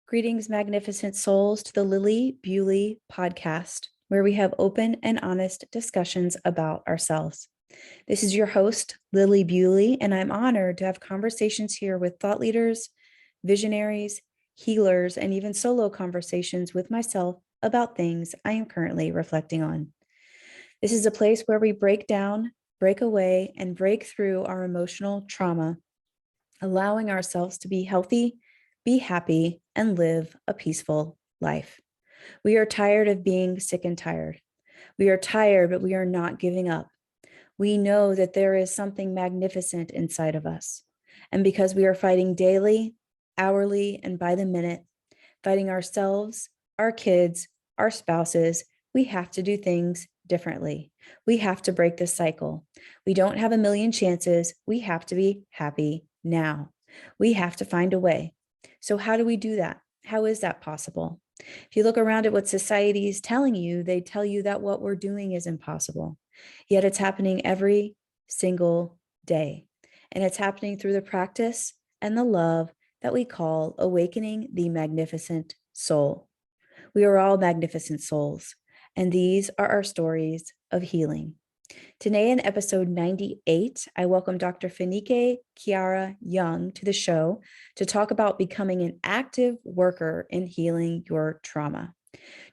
Greetings, magnificent souls, to the Lily Bewley podcast, where we have open and honest discussions about ourselves. This is your host, Lily Bewley, and I'm honored to have conversations here with thought leaders, visionaries, healers, and even solo conversations with myself about things I am currently reflecting on. This is a place where we break down, break away, and break through our emotional trauma, allowing ourselves to be healthy, be happy, and live a peaceful life. We are tired of being sick and tired. We are tired, but we are not giving up. We know that there is something magnificent inside of us. And because we are fighting daily, hourly, and by the minute, fighting ourselves, our kids, our spouses, we have to do things differently. We have to break this cycle. We don't have a million chances. We have to be happy now. We have to find a way. So how do we do that? How is that possible? If you look around at what society is telling you, they tell you that what we're doing is impossible. Yet it's happening every single day. And it's happening through the practice and the love that we call awakening the magnificent soul. We are all magnificent souls, and these are our stories of healing. Today in episode 98, I welcome Dr. Fanike-Kiara Young to the show to talk about becoming an active worker in healing your trauma.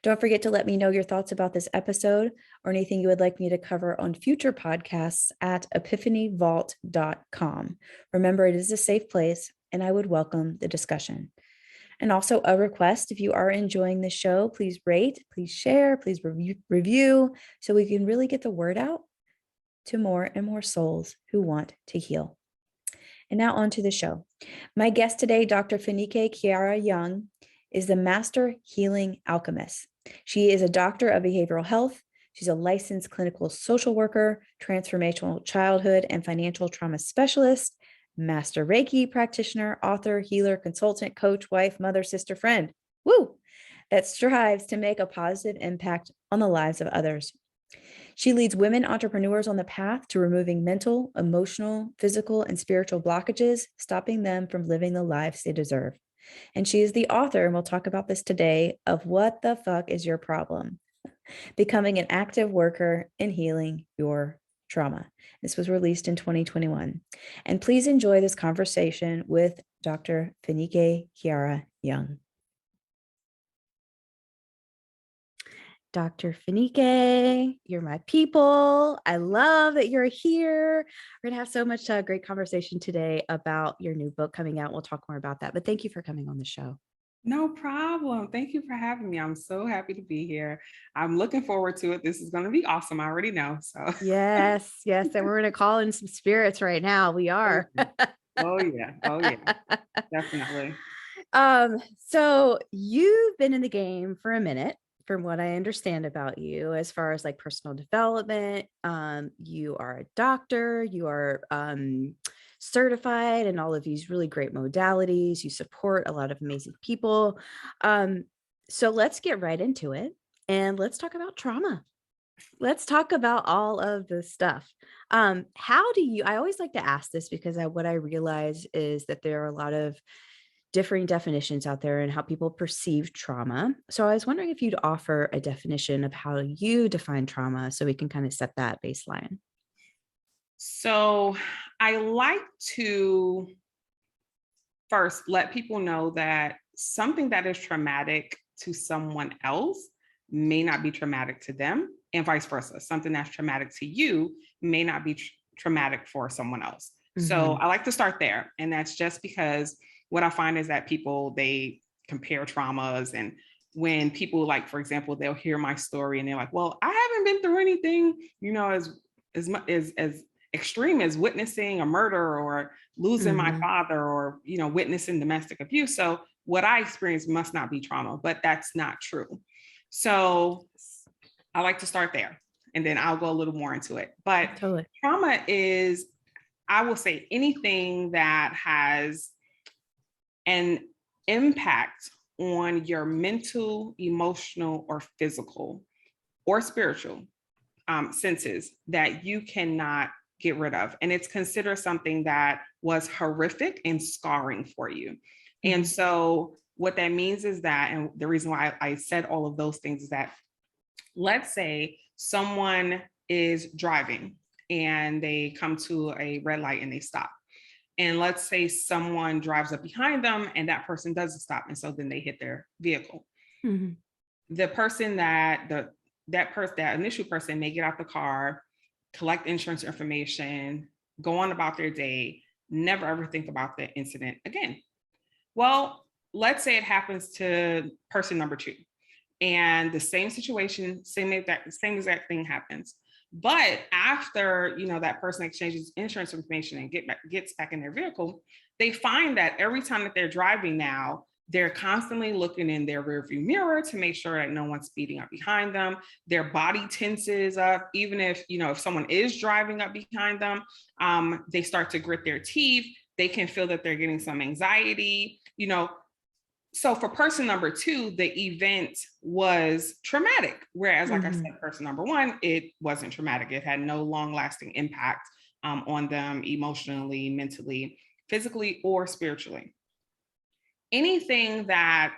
Don't forget to let me know your thoughts about this episode or anything you would like me to cover on future podcasts at epiphanyvault.com. Remember, it is a safe place, and I would welcome the discussion. And also a request, if you are enjoying the show, please rate, please share, please review, so we can really get the word out to more and more souls who want to heal. And now on to the show. My guest today, Dr. Fanike-Kiara Young, is the Master Healing Alchemist. She is a doctor of behavioral health. She's a licensed clinical social worker, transformational childhood and financial trauma specialist, master Reiki practitioner, author, healer, consultant, coach, wife, mother, sister, friend. Woo! That strives to make a positive impact on the lives of others. She leads women entrepreneurs on the path to removing mental, emotional, physical, and spiritual blockages, stopping them from living the lives they deserve. And she is the author, and we'll talk about this today, of What the Fuck is Your Problem? Becoming an Active Worker in Healing Your Trauma. This was released in 2021. And please enjoy this conversation with Dr. Fanike-Kiara Young. Dr. Fanike, you're my people. I love that you're here. We're going to have so much great conversation today about your new book coming out. We'll talk more about that, but thank you for coming on the show. No problem. Thank you for having me. I'm so happy to be here. I'm looking forward to it. This is going to be awesome. I already know. So yes. And we're going to call in some spirits right now. We are. Oh yeah. Definitely. So you've been in the game for a minute, from what I understand about you, as far as like personal development. You are a doctor, you are certified in all of these really great modalities. You support a lot of amazing people. So let's get right into it and let's talk about trauma. Let's talk about all of the stuff. How do you, I always like to ask this because what I realize is that there are a lot of differing definitions out there and how people perceive trauma. So I was wondering if you'd offer a definition of how you define trauma so we can kind of set that baseline. So I like to first let people know that something that is traumatic to someone else may not be traumatic to them, and vice versa. Something that's traumatic to you may not be traumatic for someone else. Mm-hmm. So I like to start there. And that's just because what I find is that people, they compare traumas, and when people, like, for example, they'll hear my story and they're like, well, I haven't been through anything, as extreme as witnessing a murder or losing my father or, witnessing domestic abuse. So what I experienced must not be trauma, but that's not true. So I like to start there and then I'll go a little more into it. But totally. Trauma is, I will say, anything that has an impact on your mental, emotional, or physical or spiritual senses that you cannot get rid of. And it's considered something that was horrific and scarring for you. And so What that means is that, and the reason why I said all of those things is that, let's say someone is driving and they come to a red light and they stop. And let's say someone drives up behind them and that person doesn't stop. And so then they hit their vehicle. Mm-hmm. The person that initial person may get out the car, collect insurance information, go on about their day, never ever think about the incident again. Well, let's say it happens to person number 2, and the same situation, same exact thing happens. But after, that person exchanges insurance information and gets back in their vehicle, they find that every time that they're driving now, they're constantly looking in their rearview mirror to make sure that no one's speeding up behind them. Their body tenses up, even if someone is driving up behind them, they start to grit their teeth. They can feel that they're getting some anxiety, So for person number 2, the event was traumatic. Whereas, like I said, person number 1, it wasn't traumatic. It had no long-lasting impact on them emotionally, mentally, physically, or spiritually. Anything that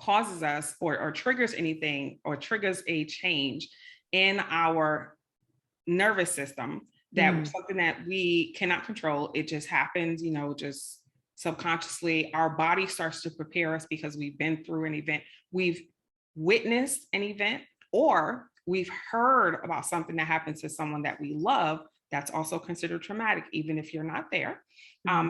causes us or triggers anything or triggers a change in our nervous system, that something that we cannot control, it just happens, just subconsciously, our body starts to prepare us because we've been through an event, we've witnessed an event, or we've heard about something that happened to someone that we love that's also considered traumatic, even if you're not there.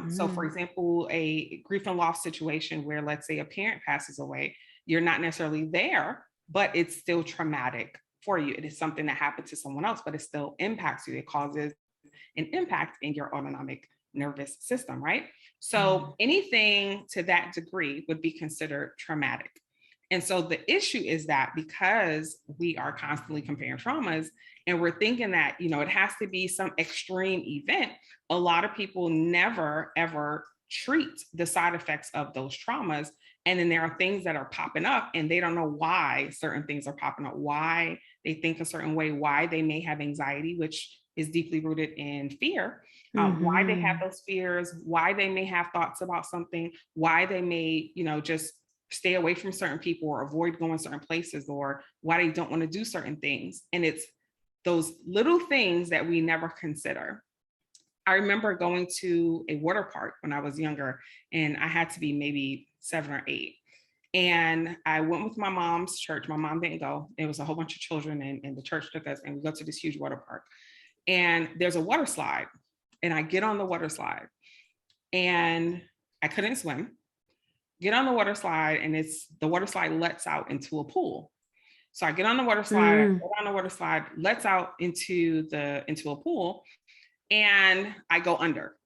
So for example, a grief and loss situation where, let's say, a parent passes away, you're not necessarily there, but it's still traumatic for you. It is something that happened to someone else, but it still impacts you. It causes an impact in your autonomic nervous system, right? So anything to that degree would be considered traumatic. And so the issue is that because we are constantly comparing traumas and we're thinking that, it has to be some extreme event, a lot of people never, ever treat the side effects of those traumas. And then there are things that are popping up and they don't know why certain things are popping up, why they think a certain way, why they may have anxiety, which is deeply rooted in fear, why they have those fears, why they may have thoughts about something, why they may, just stay away from certain people or avoid going certain places, or why they don't want to do certain things. And it's those little things that we never consider. I remember going to a water park when I was younger, and I had to be maybe 7 or 8. And I went with my mom's church. My mom didn't go. It was a whole bunch of children, and the church took us, and we go to this huge water park. And there's a water slide, and I get on the water slide, and I couldn't swim. Get on the water slide, and the water slide lets out into a pool. So I get on the water slide, lets out into a pool, and I go under.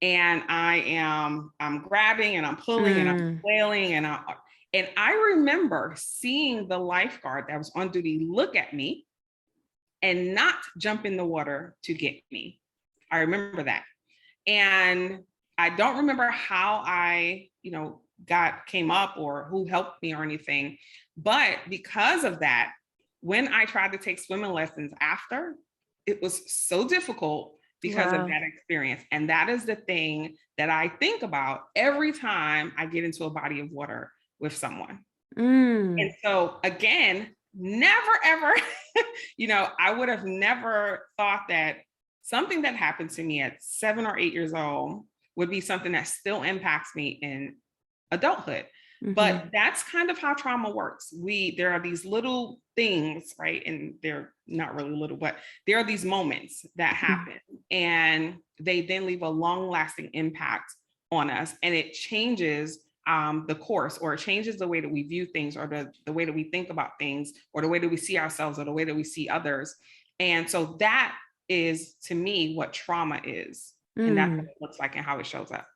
And I'm grabbing and I'm pulling and I'm flailing and I remember seeing the lifeguard that was on duty look at me and not jump in the water to get me. I remember that. And I don't remember how I, came up or who helped me or anything. But because of that, when I tried to take swimming lessons after, it was so difficult because of that experience. And that is the thing that I think about every time I get into a body of water with someone. And so again, never, ever, I would have never thought that something that happened to me at 7 or 8 years old would be something that still impacts me in adulthood. But that's kind of how trauma works. There are these little things, right? And they're not really little, but there are these moments that happen and they then leave a long lasting impact on us. And it changes the course, or it changes the way that we view things, or the way that we think about things, or the way that we see ourselves, or the way that we see others. And so that is, to me, what trauma is. And that's what it looks like and how it shows up.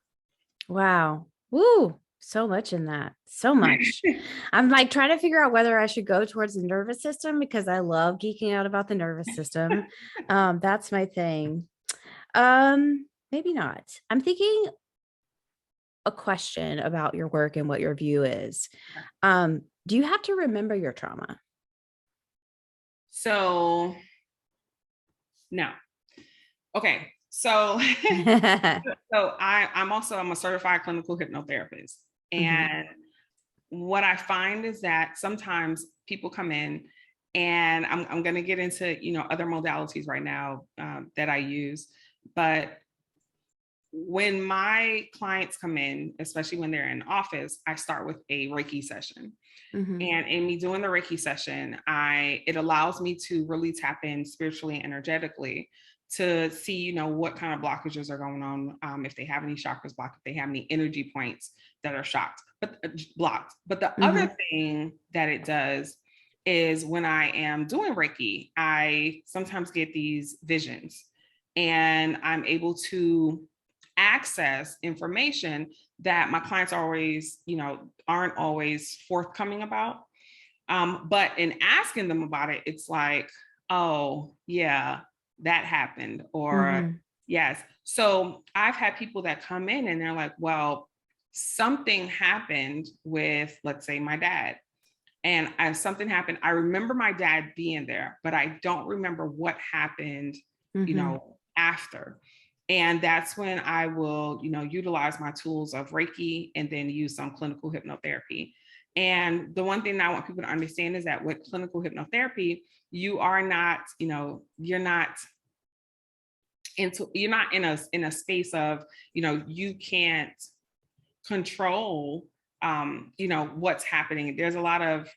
Wow. Woo. So much in that. So much. I'm like trying to figure out whether I should go towards the nervous system because I love geeking out about the nervous system. That's my thing. Maybe not. I'm thinking a question about your work and what your view is. Do you have to remember your trauma? So, no. Okay. So, I'm a certified clinical hypnotherapist. And what I find is that sometimes people come in, and I'm going to get into, other modalities right now that I use. But when my clients come in, especially when they're in office, I start with a Reiki session. Mhm. And in me doing the Reiki session, it allows me to really tap in spiritually and energetically to see, what kind of blockages are going on, if they have any chakras blocked, if they have any energy points that are blocked. But the other thing that it does is when I am doing Reiki, I sometimes get these visions, and I'm able to access information that my clients aren't always forthcoming about. But in asking them about it, it's like, oh, yeah, that happened. Or, yes. So I've had people that come in and they're like, well, something happened with, let's say, my dad. And as something happened, I remember my dad being there, but I don't remember what happened, after. And that's when I will, utilize my tools of Reiki and then use some clinical hypnotherapy. And the one thing that I want people to understand is that with clinical hypnotherapy, you are not, you're not in a space of, you can't control, what's happening. There's a lot of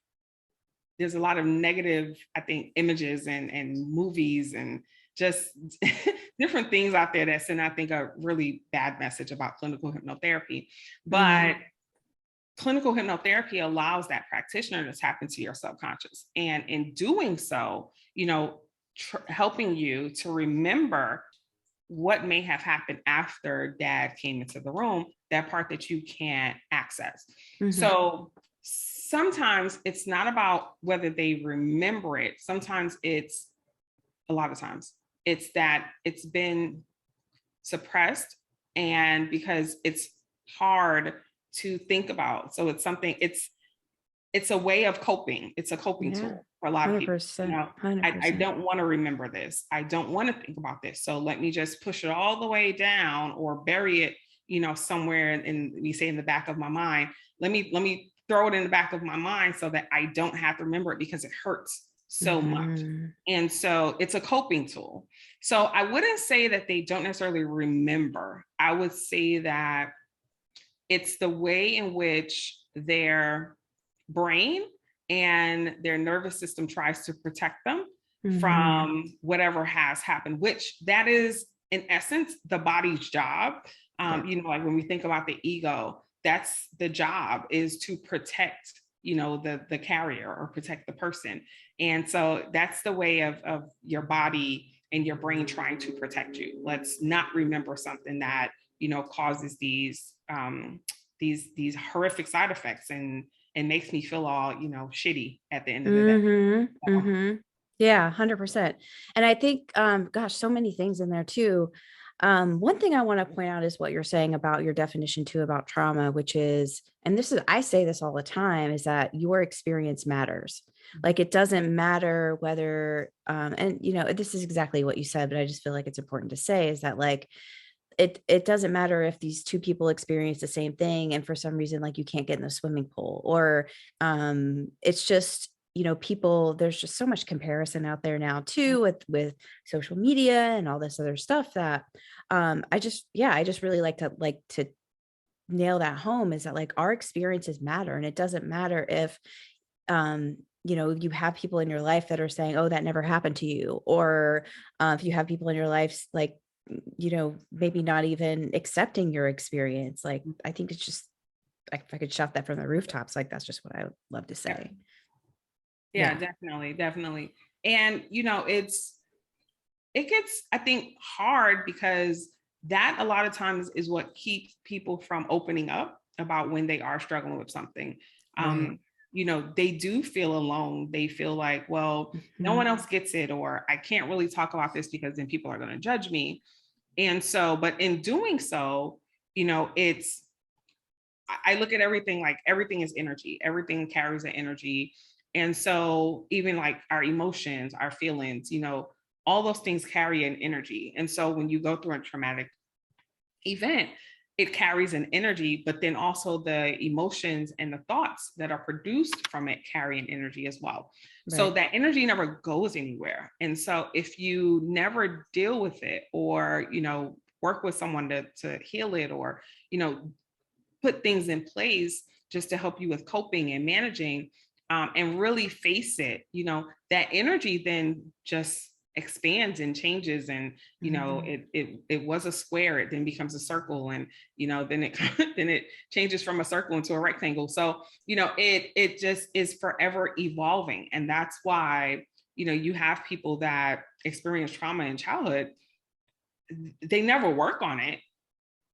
negative, I think, images and movies and just different things out there that send, I think, a really bad message about clinical hypnotherapy. But clinical hypnotherapy allows that practitioner to tap into your subconscious. And in doing so, helping you to remember what may have happened after dad came into the room, that part that you can't access. So sometimes it's not about whether they remember it. A lot of times, it's that it's been suppressed, and because it's hard to think about. So it's a way of coping. It's a coping tool for a lot of people. 100%. I don't want to remember this. I don't want to think about this. So let me just push it all the way down or bury it, somewhere we say in the back of my mind. Let me throw it in the back of my mind so that I don't have to remember it because it hurts so much. And so it's a coping tool. So I wouldn't say that they don't necessarily remember. I would say that it's the way in which their brain and their nervous system tries to protect them from whatever has happened, which that is, in essence, the body's job. Like when we think about the ego, that's the job, is to protect, the carrier or protect the person. And so that's the way of your body and your brain trying to protect you. Let's not remember something that, causes these horrific side effects and makes me feel all, shitty at the end of the day. Yeah, 100%. And I think, gosh, so many things in there too. One thing I want to point out is what you're saying about your definition too about trauma, which is, and I say this all the time, is that your experience matters. Like, it doesn't matter whether, and this is exactly what you said, but I just feel like it's important to say is that, like, it doesn't matter if these two people experience the same thing and for some reason, like, you can't get in the swimming pool, or it's just, people, there's just so much comparison out there now too with social media and all this other stuff that I just really like to nail that home, is that, like, our experiences matter. And it doesn't matter if you have people in your life that are saying, oh, that never happened to you, or if you have people in your life, like, maybe not even accepting your experience. Like, I think it's just, like, if I could shout that from the rooftops, like, that's just what I would love to say. Yeah, definitely. And, it gets, I think, hard because that a lot of times is what keeps people from opening up about when they are struggling with something. Right. They do feel alone. They feel like, well, no one else gets it, or I can't really talk about this because then people are going to judge me. And so, but in doing so, I look at everything like everything is energy. Everything carries an energy. And so even like our emotions, our feelings, all those things carry an energy. And so when you go through a traumatic event, it carries an energy, but then also the emotions and the thoughts that are produced from it carry an energy as well. Right. So that energy never goes anywhere. And so if you never deal with it, or, work with someone to heal it, or, put things in place just to help you with coping and managing, and really face it, that energy then just expands and changes, and it was a square, it then becomes a circle, and then it then it changes from a circle into a rectangle. So it just is forever evolving. And that's why you have people that experience trauma in childhood, they never work on it.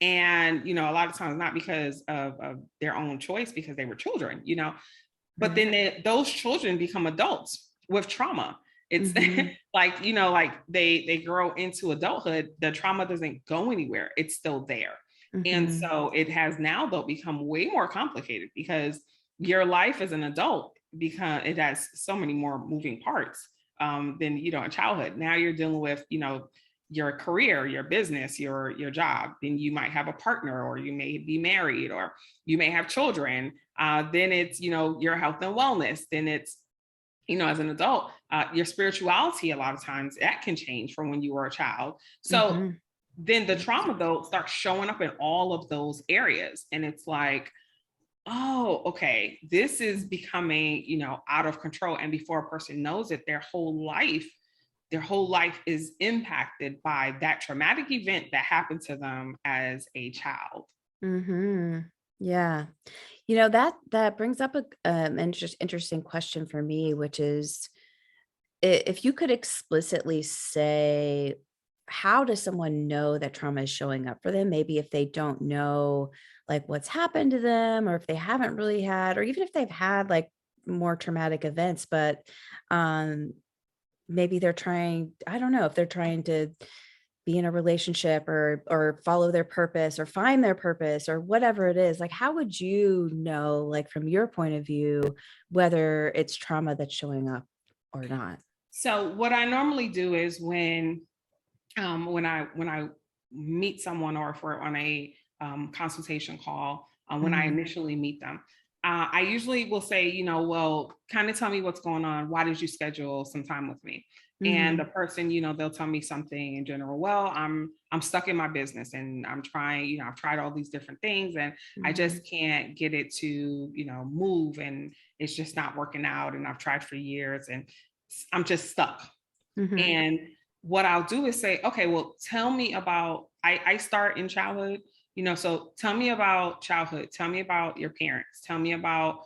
And a lot of times not because of their own choice, because they were children, but then those children become adults with trauma. It's like, like they grow into adulthood, the trauma doesn't go anywhere. It's still there. And so it has now though become way more complicated, because your life as an adult, because it has so many more moving parts than, in childhood. Now you're dealing with, your career, your business, your job. Then you might have a partner, or you may be married, or you may have children. Then it's, your health and wellness. Then it's, as an adult, your spirituality, a lot of times that can change from when you were a child. So then the trauma though starts showing up in all of those areas. And it's like, oh, okay, this is becoming, out of control. And before a person knows it, their whole life is impacted by that traumatic event that happened to them as a child. Yeah. That brings up an interesting question for me, which is, if you could explicitly say, how does someone know that trauma is showing up for them? Maybe if they don't know like what's happened to them, or if they haven't really had, or even if they've had like more traumatic events, but maybe they're trying, I don't know, if they're trying to be in a relationship, or follow their purpose, or find their purpose, or whatever it is. Like, how would you know, like from your point of view, whether it's trauma that's showing up or not? So what I normally do is when I meet someone, or if we're on a consultation call, when I initially meet them, I usually will say, well, kind of tell me what's going on. Why did you schedule some time with me? And the person, they'll tell me something in general. Well, I'm stuck in my business, and I'm trying, I've tried all these different things, and I just can't get it to, move, and it's just not working out. And I've tried for years, and I'm just stuck. And what I'll do is say, okay, well, tell me about, I start in childhood, so tell me about childhood, tell me about your parents, tell me about,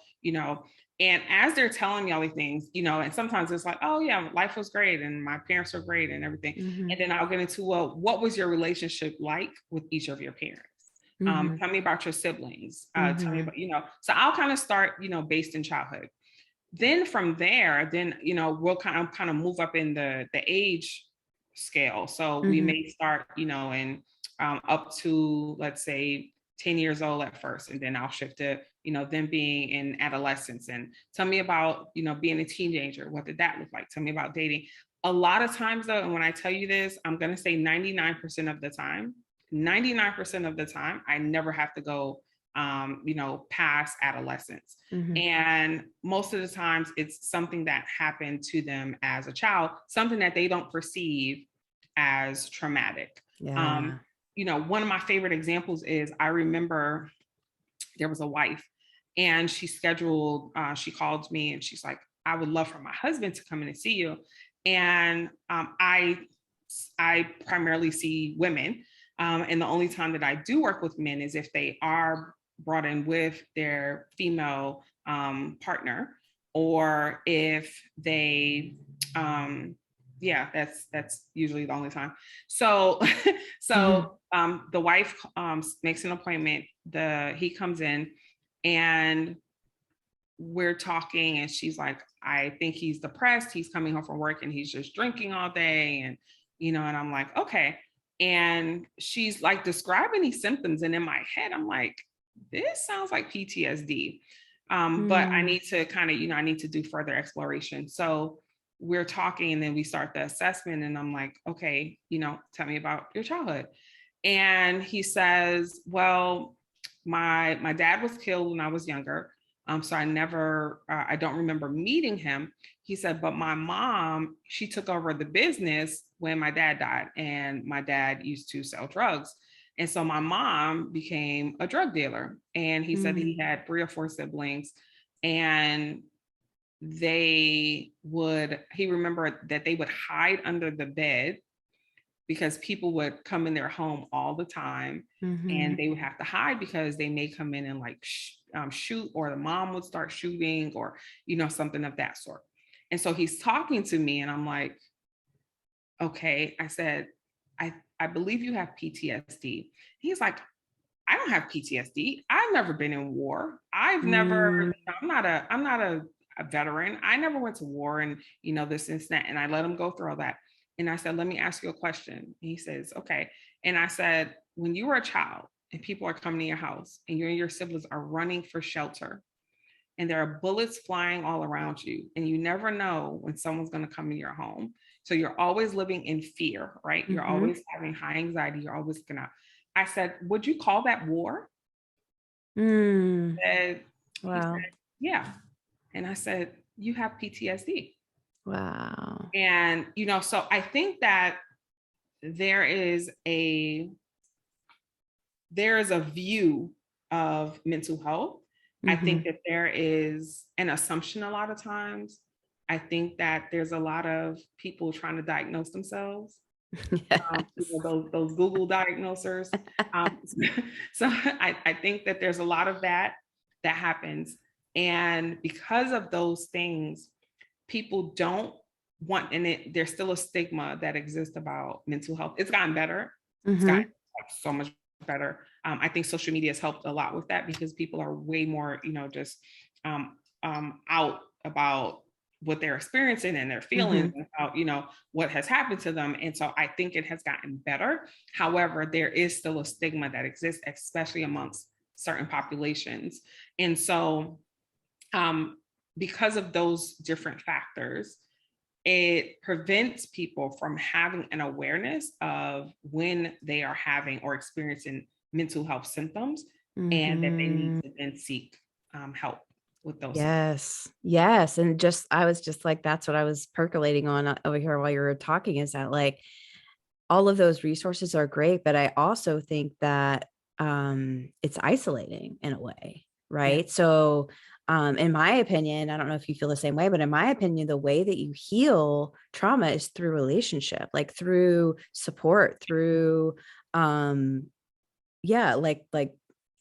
and as they're telling me all these things, and sometimes it's like, oh yeah, life was great, and my parents were great and everything. And then I'll get into, well, what was your relationship like with each of your parents? Tell me about your siblings, tell me about, so I'll kind of start, based in childhood. Then from there, we'll kind of move up in the age scale. So we may start, in up to, let's say, 10 years old at first, and then I'll shift to, them being in adolescence, and tell me about, being a teenager. What did that look like? Tell me about dating. A lot of times though, and when I tell you this, I'm going to say 99% of the time, I never have to go past adolescence. And most of the times it's something that happened to them as a child, something that they don't perceive as traumatic. One of my favorite examples is, I remember there was a wife, and she called me, and she's like, I would love for my husband to come in and see you. And I primarily see women. And the only time that I do work with men is if they are brought in with their female partner, or if they, that's usually the only time. So, the wife makes an appointment. He comes in, and we're talking, and she's like, I think he's depressed. He's coming home from work, and he's just drinking all day, and and I'm like, okay. And she's like describing these symptoms, and in my head, I'm like, this sounds like PTSD. But I need to kind of, I need to do further exploration. So we're talking, and then we start the assessment, and I'm like, okay, tell me about your childhood. And he says, well, my dad was killed when I was younger. So I don't remember meeting him. He said, but my mom, she took over the business when my dad died, and my dad used to sell drugs. And so my mom became a drug dealer. And he said he had 3 or 4 siblings, and he remembered that they would hide under the bed because people would come in their home all the time, and they would have to hide because they may come in and like shoot, or the mom would start shooting, or, something of that sort. And so he's talking to me and I'm like, okay. I said, I believe you have PTSD. He's like, I don't have PTSD. I've never been in war. I'm not a veteran. I never went to war, and this and that. And I let him go through all that. And I said, let me ask you a question. And he says, okay. And I said, when you were a child and people are coming to your house and you and your siblings are running for shelter, and there are bullets flying all around you, and you never know when someone's going to come in your home. So you're always living in fear, right? You're always having high anxiety. You're always gonna. I said, would you call that war? Wow. He said, yeah. And I said, you have PTSD. Wow. And, so I think that there is a view of mental health. I think that there is an assumption a lot of times. I think that there's a lot of people trying to diagnose themselves. Yes. Those Google diagnosers. So I think that there's a lot of that happens. And because of those things, people don't want, and there's still a stigma that exists about mental health. It's gotten better. It's gotten so much better. I think social media has helped a lot with that, because people are way more, just out about what they're experiencing and their feelings about, what has happened to them. And so I think it has gotten better. However, there is still a stigma that exists, especially amongst certain populations. And so because of those different factors, it prevents people from having an awareness of when they are having or experiencing mental health symptoms, and that they need to then seek help with those. Yes. And I was just like, that's what I was percolating on over here while you were talking, is that like all of those resources are great, but I also think that it's isolating in a way, right? Yeah. So in my opinion, I don't know if you feel the same way, but in my opinion, the way that you heal trauma is through relationship, like through support, through like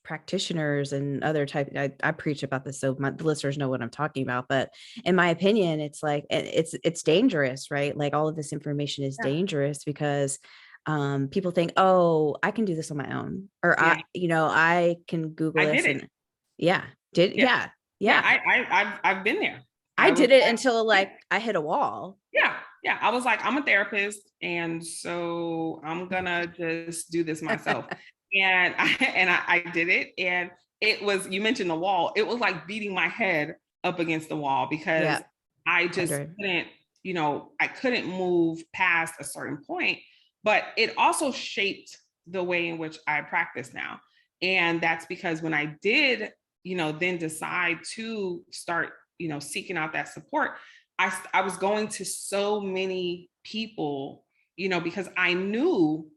practitioners and other type. I preach about this, so the listeners know what I'm talking about. But in my opinion, it's like it's dangerous, right? Like all of this information is dangerous because people think, oh, I can do this on my own, or I can Google this. I've been there. I did it until like I hit a wall. Yeah. I was like, I'm a therapist, and so I'm gonna just do this myself. And I did it, and it was, you mentioned the wall. It was like beating my head up against the wall, because I just couldn't, I couldn't move past a certain point. But it also shaped the way in which I practice now. And that's because when I did, then decide to start, seeking out that support, I was going to so many people, because I knew,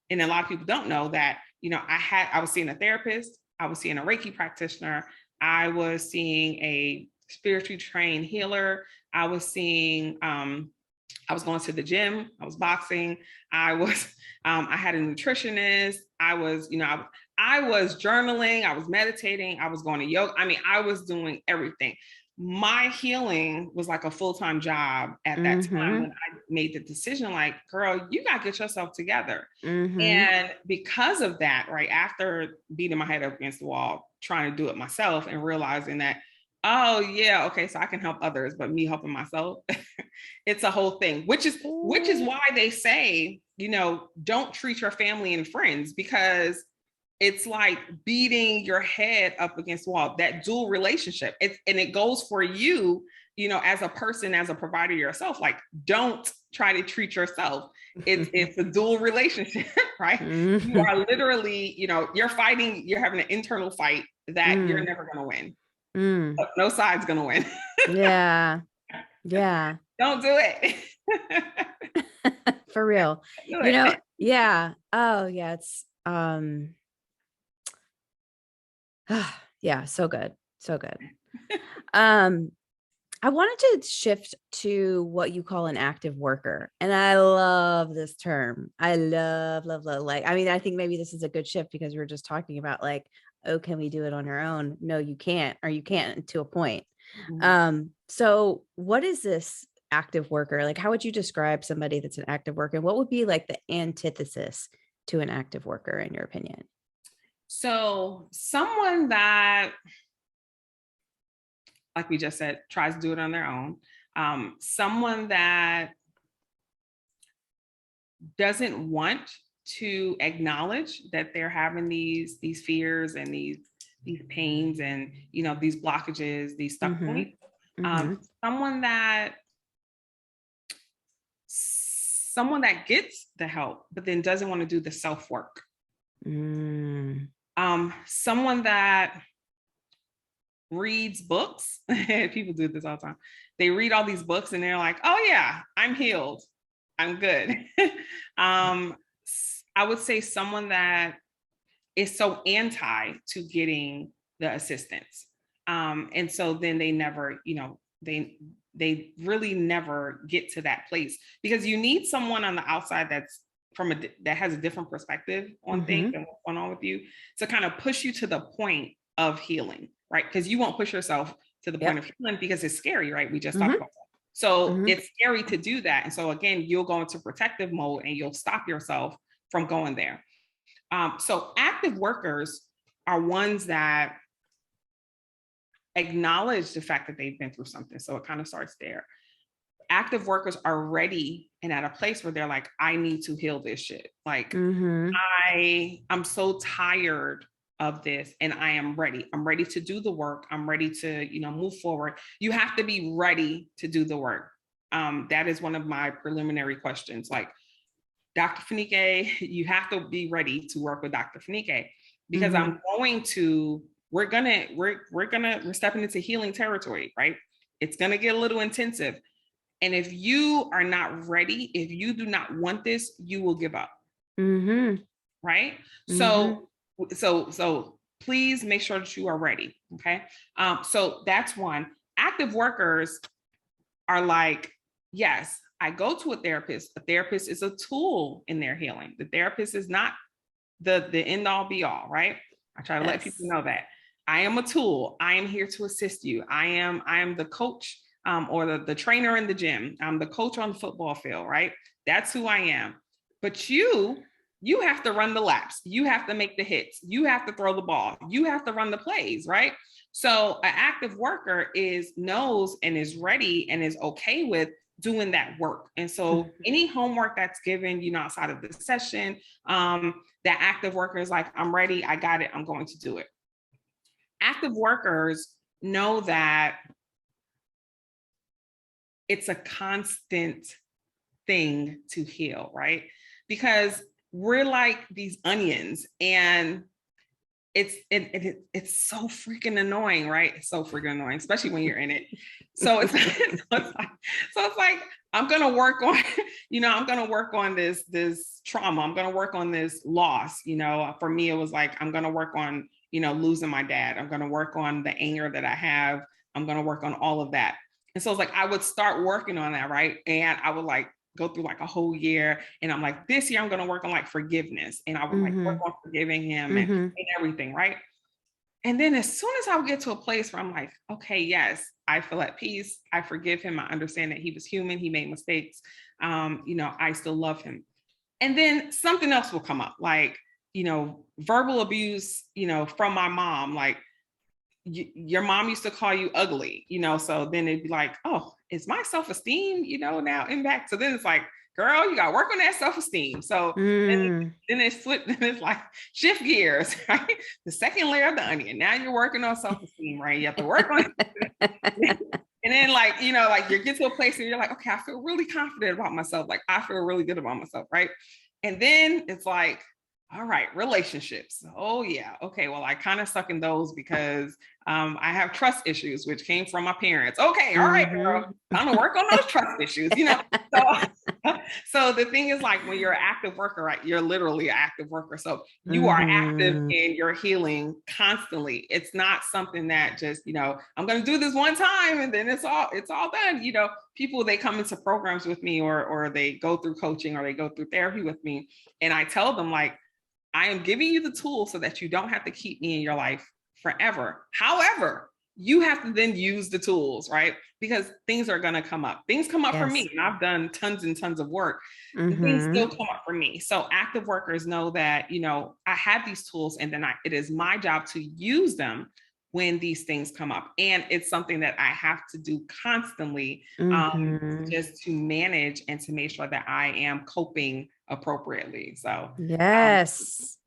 and a lot of people don't know that, I was seeing a therapist, I was seeing a Reiki practitioner, I was seeing a spiritually trained healer, I was seeing, I was going to the gym, I was boxing, I had a nutritionist, I was journaling, I was meditating, I was going to yoga. I mean, I was doing everything. My healing was like a full-time job at that time, when I made the decision, like, girl, you got to get yourself together. And because of that, right after beating my head up against the wall, trying to do it myself and realizing that, oh yeah, okay, so I can help others, but me helping myself, it's a whole thing, which is why they say, don't treat your family and friends, because it's like beating your head up against the wall, that dual relationship. And it goes for you as a person, as a provider yourself, like, don't try to treat yourself. It's a dual relationship, right? You are literally, you're fighting, you're having an internal fight that you're never going to win. No side's going to win. Yeah. Yeah. Don't do it. For real. Do it. Yeah. Oh yeah. It's, yeah, so good. So good. I wanted to shift to what you call an active worker. And I love this term. I love, like, I mean, I think maybe this is a good shift because we were just talking about like, oh, can we do it on our own? No, you can't, or you can't to a point. So what is this active worker? Like, how would you describe somebody that's an active worker? And what would be like the antithesis to an active worker in your opinion? So someone that, like we just said, tries to do it on their own. Someone that doesn't want to acknowledge that they're having these fears and these pains and these blockages, these stuck points. Someone that gets the help, but then doesn't want to do the self-work. Someone that reads books. People do this all the time. They read all these books and they're like, oh yeah, I'm healed, I'm good. I would say someone that is so anti to getting the assistance. And so then they never, they really never get to that place, because you need someone on the outside that has a different perspective on things and what's going on with you, to kind of push you to the point of healing, right? Because you won't push yourself to the point of healing because it's scary, right? We just talked about that. So it's scary to do that. And so again, you'll go into protective mode and you'll stop yourself from going there. So active workers are ones that acknowledge the fact that they've been through something. So it kind of starts there. Active workers are ready and at a place where they're like, I need to heal this shit. Like, I'm so tired of this and I am ready. I'm ready to do the work. I'm ready to, move forward. You have to be ready to do the work. That is one of my preliminary questions. Like, Dr. Fanike, you have to be ready to work with Dr. Fanike, because we're stepping into healing territory, right? It's going to get a little intensive. And if you are not ready, if you do not want this, you will give up. Right? So please make sure that you are ready. Okay. So that's one. Active workers are like, yes, I go to a therapist. A therapist is a tool in their healing. The therapist is not the end all be all, right? I try to let people know that. I am a tool. I am here to assist you. I am the coach, or the trainer in the gym. I'm the coach on the football field, right? That's who I am. But you have to run the laps. You have to make the hits. You have to throw the ball. You have to run the plays, right? So an active worker knows and is ready and is okay with doing that work. And so any homework that's given, outside of the session, that active worker is like, I'm ready. I got it. I'm going to do it. Active workers know that it's a constant thing to heal, right? Because we're like these onions, and it's so freaking annoying, right? It's so freaking annoying, especially when you're in it. So it's like I'm gonna work on, I'm gonna work on this trauma. I'm gonna work on this loss. For me, it was like I'm gonna work on, losing my dad. I'm gonna work on the anger that I have. I'm gonna work on all of that. And so it's like I would start working on that, right? And I would like go through like a whole year, and I'm like, this year I'm going to work on like forgiveness, and I would like work on forgiving him and everything, right? And then as soon as I would get to a place where I'm like, okay, yes, I feel at peace, I forgive him, I understand that he was human, he made mistakes, I still love him. And then something else will come up, like, verbal abuse, from my mom, like, your mom used to call you ugly, so then it'd be like, oh, is my self-esteem, now impact? So then it's like, girl, you got to work on that self-esteem. So then it's like shift gears, right? The second layer of the onion. Now you're working on self-esteem, right? You have to work on it. And then like, you know, like you get to a place where you're like, okay, I feel really confident about myself. Like I feel really good about myself. Right. And then it's like, all right, relationships. Oh yeah. Okay. Well, I kind of suck in those because I have trust issues, which came from my parents. Okay. All right, girl. Time to work on those trust issues, you know? So, so the thing is like when you're an active worker, right? You're literally an active worker. So you are active in your healing constantly. It's not something that just, you know, I'm going to do this one time and then it's all done. You know, people, they come into programs with me or they go through coaching or they go through therapy with me. And I tell them like, I am giving you the tools so that you don't have to keep me in your life forever. However, you have to then use the tools, right? Because things are going to come up. Things come up for me. And I've done tons and tons of work. And things still come up for me. So active workers know that, you know, I have these tools and then it is my job to use them when these things come up. And it's something that I have to do constantly just to manage and to make sure that I am coping appropriately. So yes.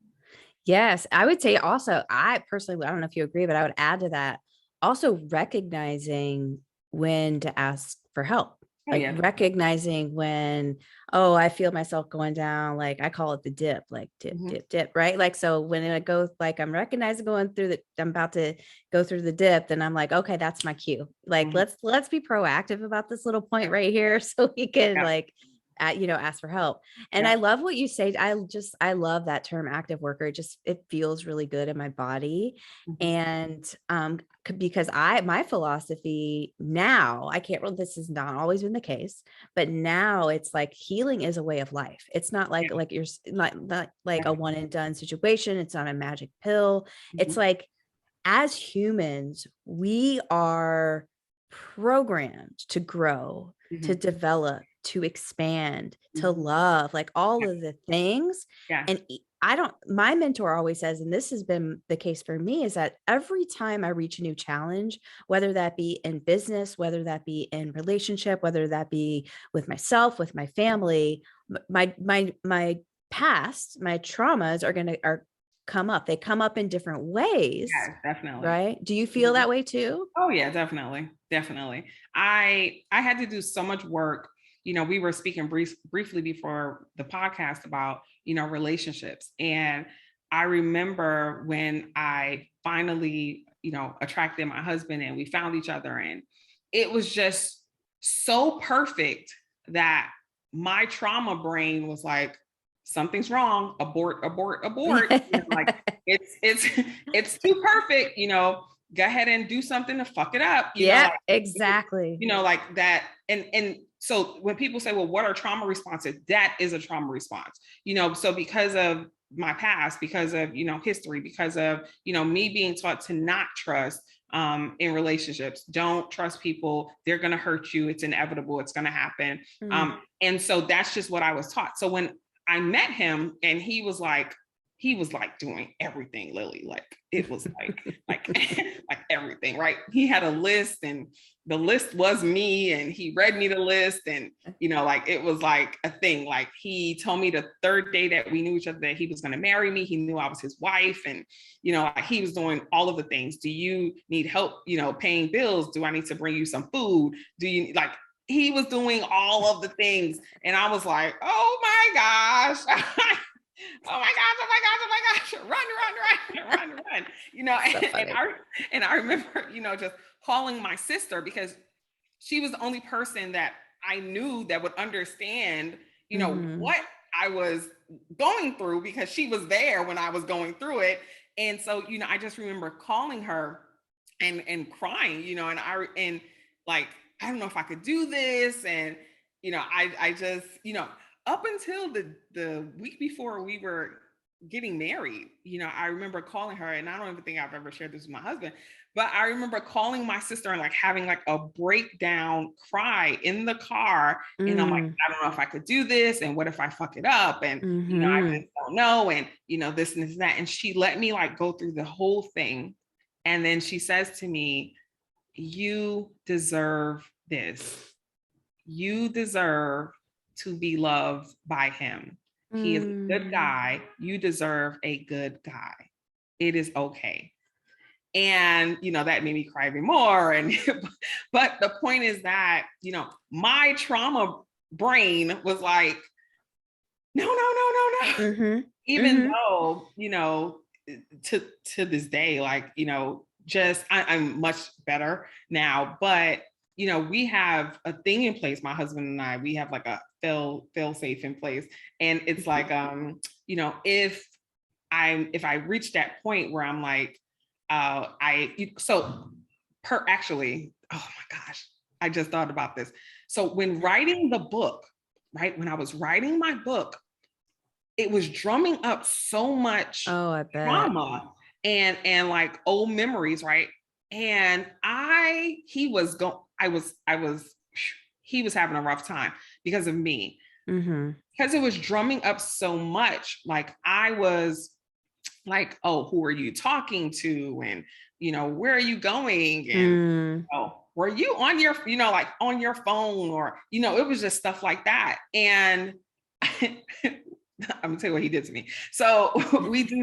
Yes. I would say also, I personally, I don't know if you agree, but I would add to that also recognizing when to ask for help. Like recognizing when, oh, I feel myself going down, like I call it the dip, like dip, right? Like, so when it goes, like I'm recognizing I'm about to go through the dip, then I'm like, okay, that's my cue. Like, let's be proactive about this little point right here so we can like, ask for help. And I love what you say. I love that term active worker. It feels really good in my body. And, because my philosophy now, this has not always been the case, but now it's like healing is a way of life. It's not like you're not like a one and done situation. It's not a magic pill. It's like, as humans, we are programmed to grow, to develop, to expand, to love, like all of the things. And my mentor always says, and this has been the case for me, is that every time I reach a new challenge, whether that be in business, whether that be in relationship, whether that be with myself, with my family, my past, my traumas are come up. They come up in different ways. Yeah, definitely. Right? Do you feel that way too? Oh yeah, definitely. I had to do so much work. You know, we were speaking briefly before the podcast about, you know, relationships. And I remember when I finally, you know, attracted my husband and we found each other, and it was just so perfect that my trauma brain was like, something's wrong, abort. You know, like it's too perfect, you know, go ahead and do something to fuck it up. Yeah, exactly. You know, like that. And so when people say, well, what are trauma responses? That is a trauma response, you know, so because of my past, because of, you know, history, because of, you know, me being taught to not trust in relationships, don't trust people. They're going to hurt you. It's inevitable. It's going to happen. And so that's just what I was taught. So when I met him and he was like doing everything, Lily. Like it was like everything, right? He had a list and the list was me and he read me the list and, you know, like it was like a thing. Like he told me the third day that we knew each other that he was going to marry me. He knew I was his wife and, you know, he was doing all of the things. Do you need help, you know, paying bills? Do I need to bring you some food? Do you like, he was doing all of the things. And I was like, oh my gosh. Oh my gosh. Run. You know, and I remember, you know, just calling my sister because she was the only person that I knew that would understand, you know, what I was going through because she was there when I was going through it. And so, you know, I just remember calling her and crying, you know, and like, I don't know if I could do this. And, you know, I just, you know, up until the week before we were getting married, you know, I remember calling her, and I don't even think I've ever shared this with my husband, but I remember calling my sister and like having like a breakdown cry in the car. And I'm like, I don't know if I could do this. And what if I fuck it up? And, you know, I just don't know. And, you know, this and this and that. And she let me like go through the whole thing. And then she says to me, you deserve this. You deserve to be loved by him. He is a good guy. You deserve a good guy. It is okay. And, that made me cry even more. And, but the point is that, my trauma brain was like, no, no, no, no, no. Mm-hmm. Even Mm-hmm. though, to this day, like, I'm much better now, but, we have a thing in place, my husband and I, we have like a fail safe in place. And it's like, if I reach that point where I'm like, actually, oh my gosh, I just thought about this. So when writing the book, right, when I was writing my book, it was drumming up so much Oh, I bet. trauma and like old memories, right? And he was having a rough time because of me. Mm-hmm. Because it was drumming up so much. Like I was like, oh, who are you talking to? And, where are you going? And, were you on your, like on your phone or, it was just stuff like that. And I'm gonna tell you what he did to me. So we do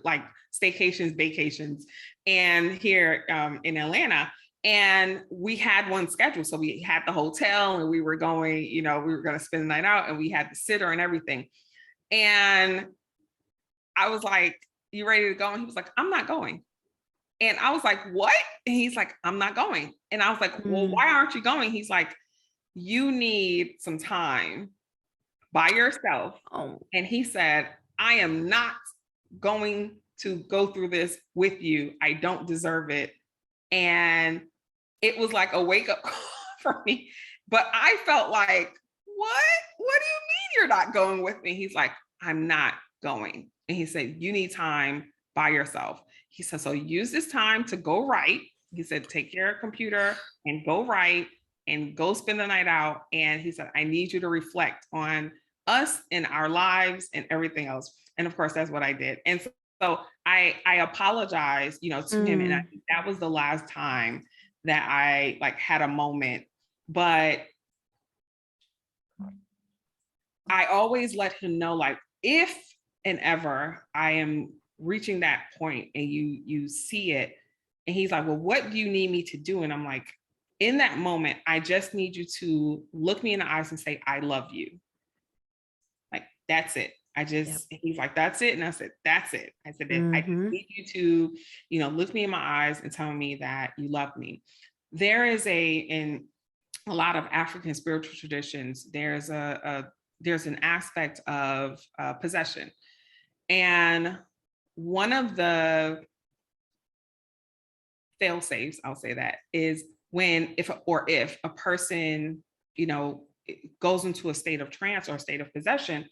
like staycations, vacations, and here in Atlanta. And we had one scheduled. So we had the hotel and we were going, we were going to spend the night out and we had the sitter and everything. And I was like, you ready to go? And he was like, I'm not going. And I was like, what? And he's like, I'm not going. And I was like, well, why aren't you going? He's like, you need some time by yourself. Oh. And he said, I am not going to go through this with you. I don't deserve it. And it was like a wake up call for me. But I felt like, what? What do you mean you're not going with me? He's like, I'm not going. And he said, you need time by yourself. He said, so use this time to go write. He said, take your computer and go write and go spend the night out. And he said, I need you to reflect on us and our lives and everything else. And of course, that's what I did. And so I apologized, to him. And I think that was the last time that I like had a moment. But I always let him know, like, if and ever I am reaching that point and you see it, and he's like, well, what do you need me to do? And I'm like, in that moment, I just need you to look me in the eyes and say, I love you. Like, that's it. He's like, that's it. And I said, that's it. I said, I need you to, look me in my eyes and tell me that you love me. There is in a lot of African spiritual traditions, there's an aspect of possession. And one of the fail safes, I'll say that, is when if a person, goes into a state of trance or a state of possession,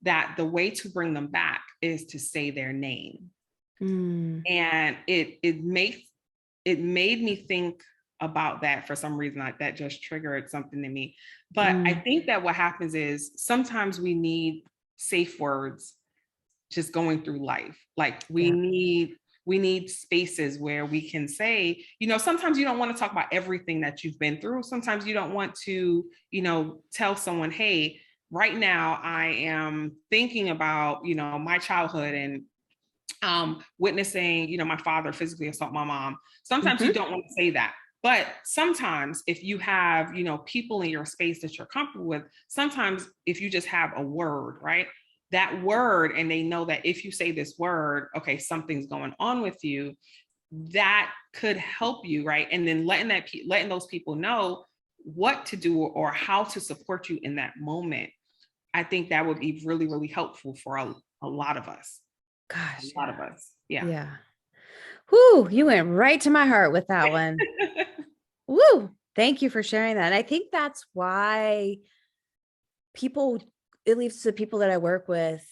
that the way to bring them back is to say their name. And it made me think about that for some reason. Like that just triggered something in me. But I think that what happens is sometimes we need safe words just going through life. Like we need spaces where we can say, sometimes you don't want to talk about everything that you've been through. Sometimes you don't want to, tell someone, hey, right now I am thinking about, my childhood and witnessing, my father physically assault my mom. Sometimes you don't want to say that. But sometimes if you have, people in your space that you're comfortable with, sometimes if you just have a word, right? That word, and they know that if you say this word, okay, something's going on with you, that could help you, right? And then letting those people know what to do or how to support you in that moment. I think that would be really, really helpful for a lot of us. Gosh. A lot of us. Yeah. Yeah. Whoo, you went right to my heart with that one. Woo. Thank you for sharing that. And I think that's why people, at least the people that I work with,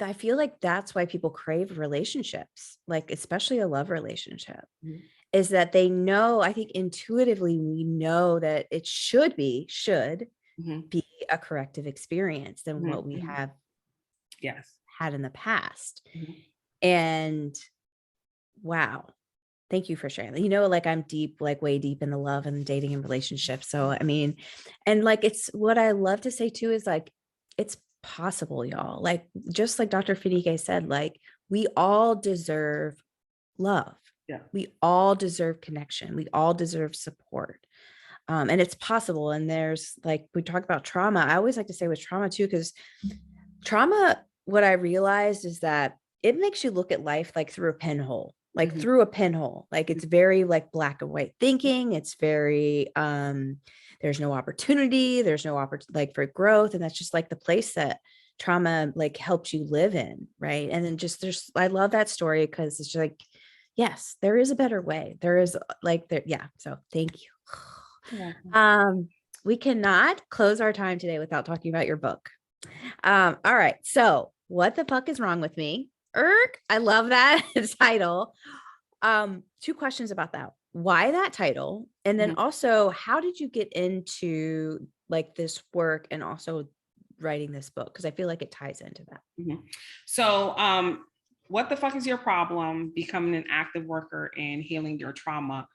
I feel like that's why people crave relationships, like especially a love relationship, is that they know, I think intuitively we know that it should be a corrective experience than what we have had in the past. And wow, thank you for sharing that. Like I'm deep, like way deep in the love and dating and relationships. So, I mean, and like, it's what I love to say too, is like, it's possible, y'all. Like, just like Dr. Fanike said, like we all deserve love. Yeah. We all deserve connection. We all deserve support. And it's possible. And there's like, we talk about trauma. I always like to say with trauma too, because trauma, what I realized is that it makes you look at life like through a pinhole, like through a pinhole. Like it's very like black and white thinking. It's very, there's no opportunity. There's no like for growth. And that's just like the place that trauma like helps you live in. Right. And then just I love that story because it's just like, yes, there is a better way. There is like there. Yeah. So thank you. We cannot close our time today without talking about your book. All right. So what the fuck is wrong with me? I love that title. 2 questions about that. Why that title? And then also, how did you get into like this work and also writing this book? Because I feel like it ties into that. So, what the fuck is your problem? Becoming an active worker and healing your trauma.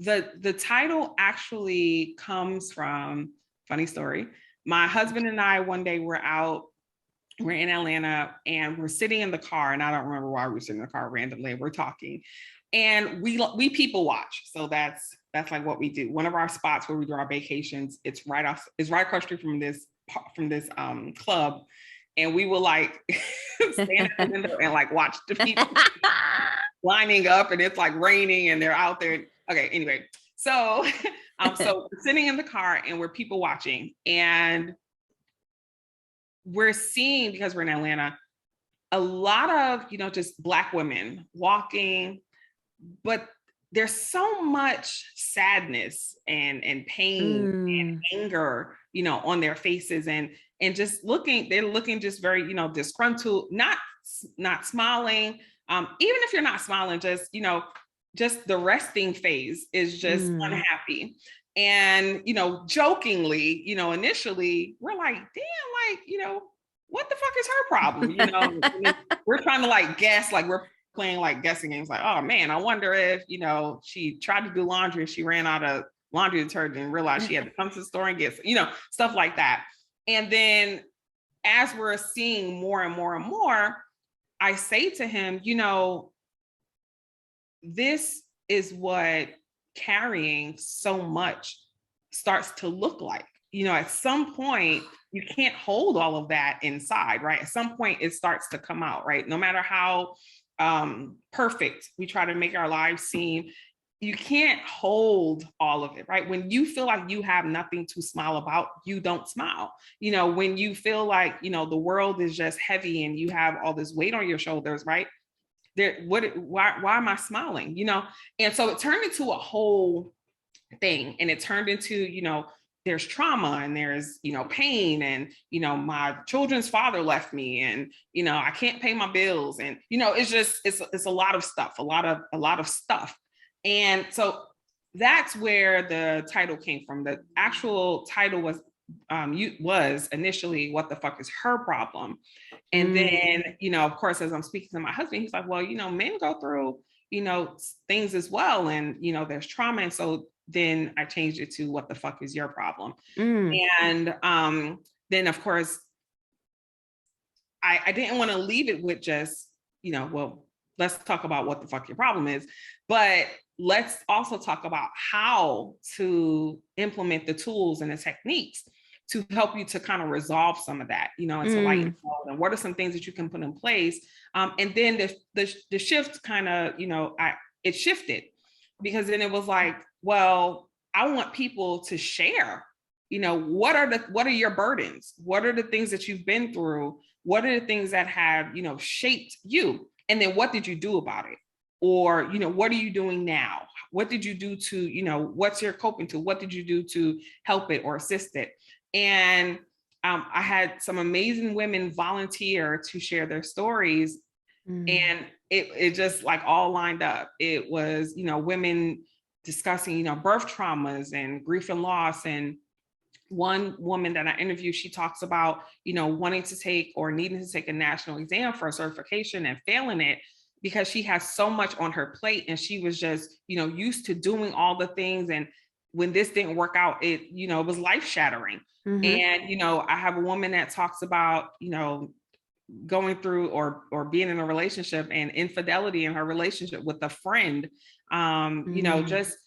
The title actually comes from, funny story. My husband and I, one day we're in Atlanta and we're sitting in the car, and I don't remember why we were sitting in the car randomly. We're talking, and we people watch. So that's like what we do. One of our spots where we do our vacations, it's right across the street from this club, and we will like stand at the window and like watch the people lining up, and it's like raining, and they're out there. Okay, anyway, so so we're sitting in the car and we're people watching, and we're seeing, because we're in Atlanta, a lot of, just Black women walking, but there's so much sadness and pain and anger, on their faces, and just they're looking just very, disgruntled, not smiling. Even if you're not smiling, just the resting phase is just unhappy. And, jokingly, initially we're like, damn, like, what the fuck is her problem? We're trying to like guess, like we're playing like guessing games, like, oh man, I wonder if, she tried to do laundry, she ran out of laundry detergent and realized she had to come to the store and get, stuff like that. And then as we're seeing more and more and more, I say to him, this is what carrying so much starts to look like. At some point, you can't hold all of that inside, right? At some point, it starts to come out, right? No matter how perfect we try to make our lives seem, you can't hold all of it, right? When you feel like you have nothing to smile about, you don't smile. When you feel like, the world is just heavy and you have all this weight on your shoulders, right? Why am I smiling? And so it turned into a whole thing, and it turned into, there's trauma and there's, pain, and, my children's father left me, and, I can't pay my bills, and, it's a lot of stuff, a lot of stuff. And so that's where the title came from. The actual title was initially, what the fuck is her problem? And then, of course, as I'm speaking to my husband, he's like, well, men go through, things as well. And, there's trauma. And so then I changed it to, what the fuck is your problem? And then, of course, I didn't want to leave it with just, well, let's talk about what the fuck your problem is, but let's also talk about how to implement the tools and the techniques to help you to kind of resolve some of that, and to lighten and what are some things that you can put in place. And then the shift kind of, it shifted, because then it was like, well, I want people to share, what are your burdens? What are the things that you've been through? What are the things that have, shaped you? And then what did you do about it? Or, what are you doing now? What did you do to, what's your coping tool? What did you do to help it or assist it? And I had some amazing women volunteer to share their stories. And it just like all lined up. It was, women discussing, birth traumas and grief and loss. And one woman that I interviewed, she talks about, wanting to take or needing to take a national exam for a certification and failing it because she has so much on her plate. And she was just, used to doing all the things. And when this didn't work out, it, it was life shattering. And, I have a woman that talks about, going through or being in a relationship and infidelity in her relationship with a friend. Just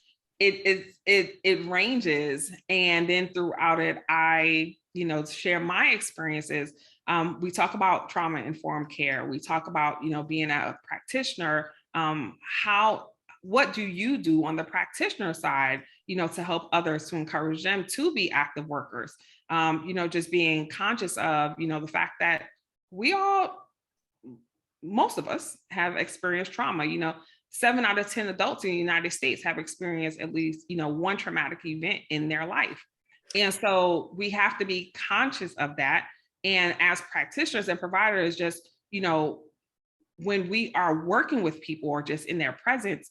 it ranges. And then throughout it, I, share my experiences. We talk about trauma-informed care. We talk about, being a practitioner. What do you do on the practitioner side, to help others, to encourage them to be active workers? Just being conscious of, the fact that most of us have experienced trauma. 7 out of 10 adults in the United States have experienced at least, one traumatic event in their life. And so we have to be conscious of that. And as practitioners and providers, just, when we are working with people or just in their presence,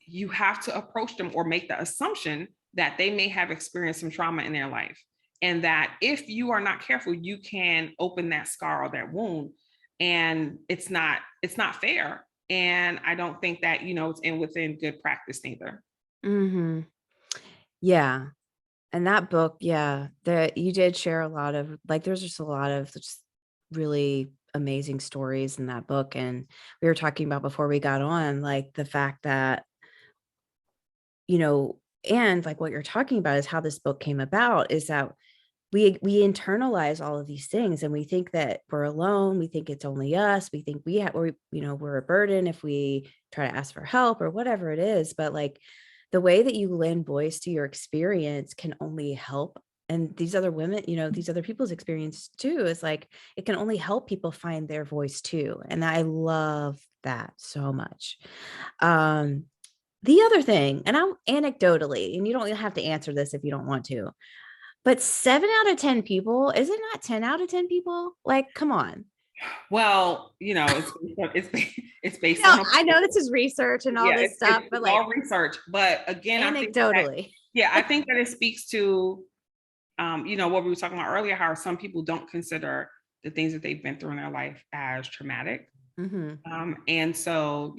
you have to approach them or make the assumption that they may have experienced some trauma in their life. And that if you are not careful, you can open that scar or that wound. And it's not fair. And I don't think that, it's within good practice either. Mm-hmm. Yeah. And that book, yeah, that you did share a lot of, like, there's just a lot of just really amazing stories in that book. And we were talking about before we got on, like the fact that, and like what you're talking about is how this book came about, is that we internalize all of these things and we think that we're alone. We think it's only us. We think we're a burden if we try to ask for help or whatever it is. But like the way that you lend voice to your experience can only help. And these other women, these other people's experience too, is like, it can only help people find their voice too. And I love that so much. The other thing, and I'm anecdotally, and you don't have to answer this if you don't want to, but 7 out of 10 people, is it not 10 out of 10 people? Like, come on. Well, it's based No, on. I know this is research and all this stuff, but it's like all research. But again, anecdotally, I think that it speaks to, what we were talking about earlier, how some people don't consider the things that they've been through in their life as traumatic. And so,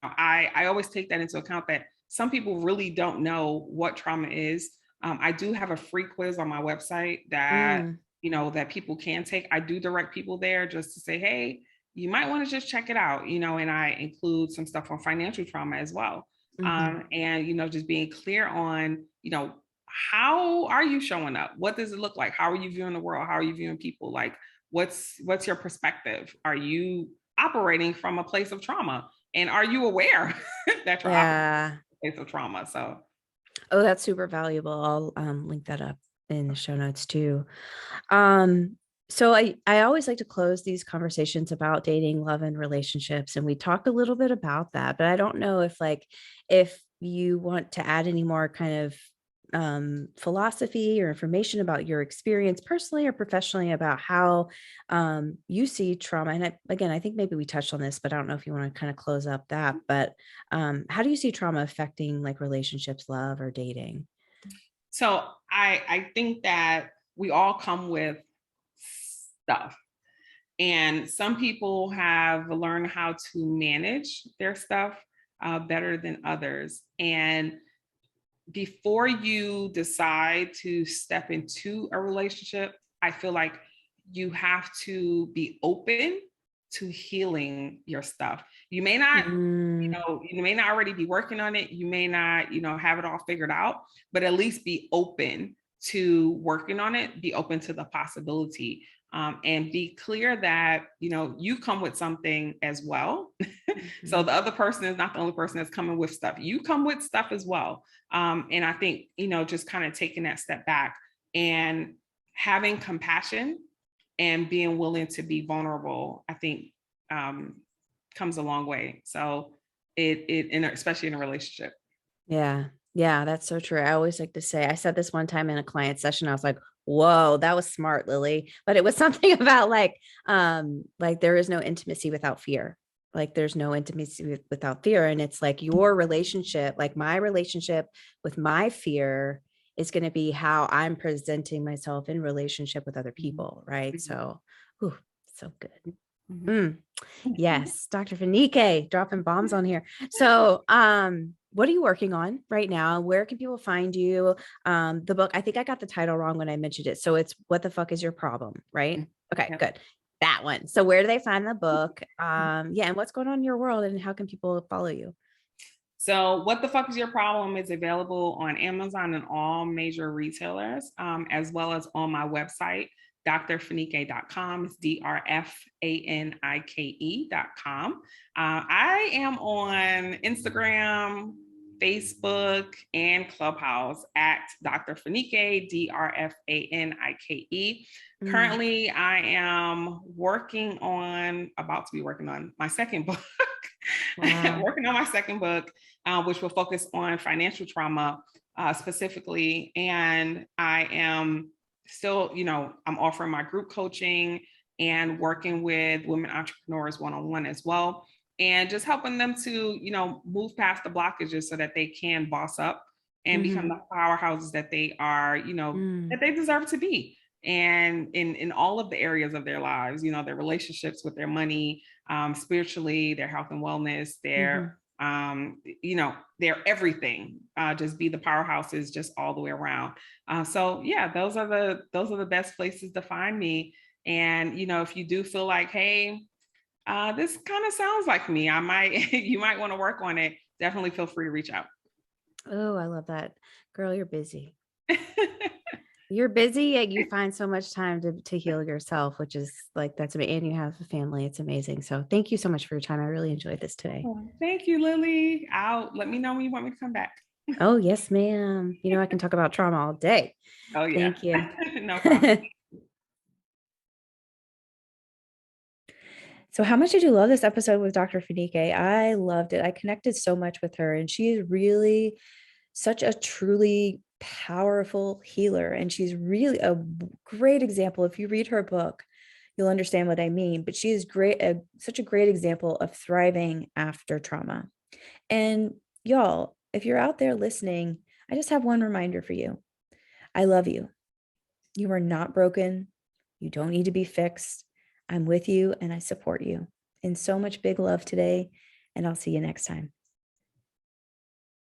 I always take that into account, that some people really don't know what trauma is. I do have a free quiz on my website that, that people can take. I do direct people there just to say, hey, you might want to just check it out, and I include some stuff on financial trauma as well. And, just being clear on, how are you showing up? What does it look like? How are you viewing the world? How are you viewing people? Like, what's your perspective? Are you operating from a place of trauma? And are you aware that you're operating from a place of trauma? So. Oh, that's super valuable. I'll link that up in the show notes too. So I always like to close these conversations about dating, love, and relationships. And we talked a little bit about that, but I don't know if you want to add any more kind of philosophy or information about your experience personally or professionally about how you see trauma. And I think maybe we touched on this, but I don't know if you want to kind of close up that, but how do you see trauma affecting like relationships, love, or dating? So I think that we all come with stuff. And some people have learned how to manage their stuff better than others. And before you decide to step into a relationship, I feel like you have to be open to healing your stuff. You may not, you may not already be working on it. You may not, have it all figured out, but at least be open to working on it, be open to the possibility. And be clear that, you come with something as well. So the other person is not the only person that's coming with stuff. You come with stuff as well. And I think, just kind of taking that step back and having compassion and being willing to be vulnerable, I think comes a long way. So especially in a relationship. Yeah. Yeah, that's so true. I always like to say, I said this one time in a client session, I was like, whoa, that was smart, Lily. But it was something about like there is no intimacy without fear. Like there's no intimacy without fear. And it's like your relationship, like my relationship with my fear is going to be how I'm presenting myself in relationship with other people. Right. So, so good. Yes. Dr. Fanike dropping bombs on here. So, what are you working on right now? Where can people find you? The book, I think I got the title wrong when I mentioned it. So it's What the Fuck is Your Problem, right? Okay, good. That one. So where do they find the book? Yeah. And what's going on in your world and how can people follow you? So, What the Fuck is Your Problem is available on Amazon and all major retailers, as well as on my website, drfanike.com. It's drfanike.com. I am on Instagram, Facebook, and Clubhouse at Dr. Fanike, DRFANIKE. Currently, I am about to be working on my second book. Wow. Working on my second book, which will focus on financial trauma specifically. And I am still, I'm offering my group coaching and working with women entrepreneurs one-on-one as well. And just helping them to, move past the blockages so that they can boss up and become the powerhouses that they are, that they deserve to be. And in all of the areas of their lives, their relationships with their money, spiritually, their health and wellness, their their everything. Just be the powerhouses, just all the way around. So yeah, those are the best places to find me. And if you do feel like, hey, this kind of sounds like me, you might want to work on it. Definitely feel free to reach out. Oh, I love that. Girl, you're busy. You're busy and you find so much time to heal yourself, which is like, that's amazing. And you have a family. It's amazing. So thank you so much for your time. I really enjoyed this today. Thank you, Lily. Let me know when you want me to come back. Oh, yes, ma'am. I can talk about trauma all day. Oh, yeah. Thank you. No problem. So how much did you love this episode with Dr. Fanike? I loved it. I connected so much with her, and she is really such a truly powerful healer. And she's really a great example. If you read her book, you'll understand what I mean. But she is such a great example of thriving after trauma. And y'all, if you're out there listening, I just have one reminder for you. I love you. You are not broken. You don't need to be fixed. I'm with you and I support you. And so much big love today. And I'll see you next time.